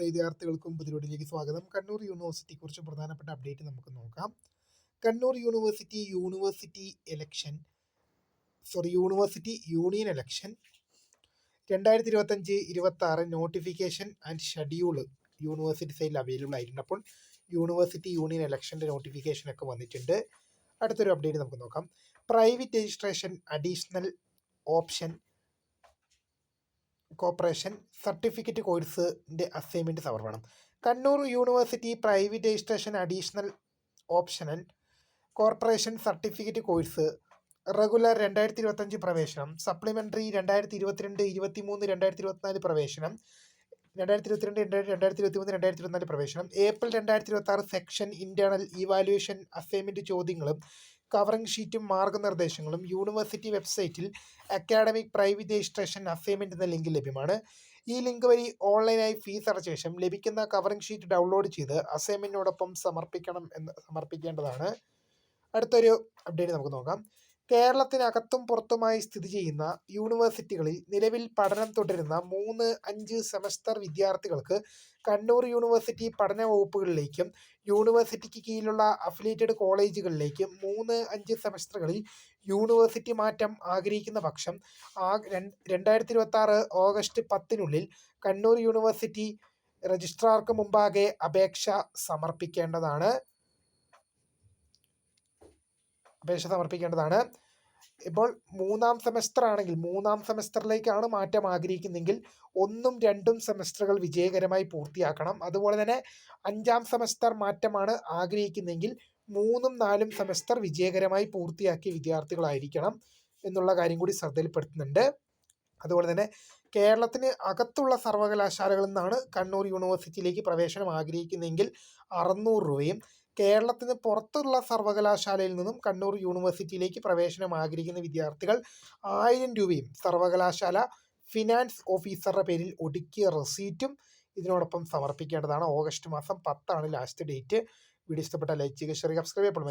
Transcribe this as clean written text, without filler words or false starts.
പ്രിയ വിദ്യാർത്ഥികൾക്കും പുതിയ സ്വാഗതം. കണ്ണൂർ യൂണിവേഴ്സിറ്റിയെക്കുറിച്ച് പ്രധാനപ്പെട്ട അപ്ഡേറ്റ് നമുക്ക് നോക്കാം. Kannur university university union election 2025-26 notification and schedule university സൈഡിൽ അവൈലബിൾ ആയിട്ടുണ്ട്. അപ്പോൾ യൂണിവേഴ്സിറ്റി യൂണിയൻ ഇലക്ഷൻ്റെ നോട്ടിഫിക്കേഷനൊക്കെ വന്നിട്ടുണ്ട്. അടുത്തൊരു അപ്ഡേറ്റ് നമുക്ക് നോക്കാം. Private registration additional option corporation certificate കോഴ്സിൻ്റെ അസൈൻമെൻറ്റ് സമർപ്പണം. Kannur university private registration additional optional corporation certificate course regular 2025 പ്രവേശനം, സപ്ലിമെൻ്ററി 2022-23 2024 പ്രവേശനം, 2022-2023 പ്രവേശനം, April 2026 section internal evaluation assignment ചോദ്യങ്ങളും കവറിംഗ് ഷീറ്റും മാർഗ്ഗനിർദ്ദേശങ്ങളും യൂണിവേഴ്സിറ്റി വെബ്സൈറ്റിൽ അക്കാഡമിക് പ്രൈവറ്റ് രജിസ്ട്രേഷൻ അസൈൻമെൻറ്റ് എന്ന ലിങ്ക് ലഭ്യമാണ്. ഈ ലിങ്ക് വഴി ഓൺലൈനായി ഫീസ് അടച്ച ശേഷം ലഭിക്കുന്ന കവറിംഗ് ഷീറ്റ് ഡൗൺലോഡ് ചെയ്ത് അസൈൻമെൻറ്റിനോടൊപ്പം സമർപ്പിക്കേണ്ടതാണ്. അടുത്തൊരു അപ്ഡേറ്റ് നമുക്ക് നോക്കാം. കേരളത്തിനകത്തും പുറത്തുമായി സ്ഥിതി ചെയ്യുന്ന യൂണിവേഴ്സിറ്റികളിൽ നിലവിൽ പഠനം തുടരുന്ന 3-5 സെമസ്റ്റർ വിദ്യാർത്ഥികൾക്ക് കണ്ണൂർ യൂണിവേഴ്സിറ്റി പഠന വകുപ്പുകളിലേക്കും യൂണിവേഴ്സിറ്റിക്ക് കീഴിലുള്ള അഫിലിയേറ്റഡ് കോളേജുകളിലേക്കും 3-5 സെമസ്റ്ററുകളിൽ യൂണിവേഴ്സിറ്റി മാറ്റം ആഗ്രഹിക്കുന്ന പക്ഷം 2026 ഓഗസ്റ്റ് 10 കണ്ണൂർ യൂണിവേഴ്സിറ്റി രജിസ്ട്രാർക്ക് മുമ്പാകെ അപേക്ഷ സമർപ്പിക്കേണ്ടതാണ്. ഇപ്പോൾ 3-ാം സെമസ്റ്റർ ആണെങ്കിൽ 3-ാം സെമസ്റ്ററിലേക്കാണ് മാറ്റം ആഗ്രഹിക്കുന്നതെങ്കിൽ 1-2 സെമസ്റ്ററുകൾ വിജയകരമായി പൂർത്തിയാക്കണം. അതുപോലെ തന്നെ 5-ാം സെമസ്റ്റർ മാറ്റമാണ് ആഗ്രഹിക്കുന്നതെങ്കിൽ 3-4 സെമസ്റ്റർ വിജയകരമായി പൂർത്തിയാക്കിയ വിദ്യാർത്ഥികളായിരിക്കണം എന്നുള്ള കാര്യം കൂടി ശ്രദ്ധയിൽപ്പെടുത്തുന്നുണ്ട്. അതുപോലെ തന്നെ കേരളത്തിന് അകത്തുള്ള സർവകലാശാലകളിൽ നിന്നാണ് കണ്ണൂർ യൂണിവേഴ്സിറ്റിയിലേക്ക് പ്രവേശനം ആഗ്രഹിക്കുന്നതെങ്കിൽ 600 രൂപയും, കേരളത്തിന് പുറത്തുള്ള സർവകലാശാലയിൽ നിന്നും കണ്ണൂർ യൂണിവേഴ്സിറ്റിയിലേക്ക് പ്രവേശനം ആഗ്രഹിക്കുന്ന വിദ്യാർത്ഥികൾ 1000 രൂപയും സർവകലാശാല ഫിനാൻസ് ഓഫീസറുടെ പേരിൽ ഒടുക്കിയ റെസീറ്റും ഇതിനോടൊപ്പം സമർപ്പിക്കേണ്ടതാണ്. ഓഗസ്റ്റ് മാസം 10 ലാസ്റ്റ് ഡേറ്റ്. വീഡിയോ ഇഷ്ടപ്പെട്ട ലൈക്ക് ചെയ്യുക, ഷെയർ ചെയ്യുക, സബ്സ്ക്രൈബ് ചെയ്യപ്പെടും.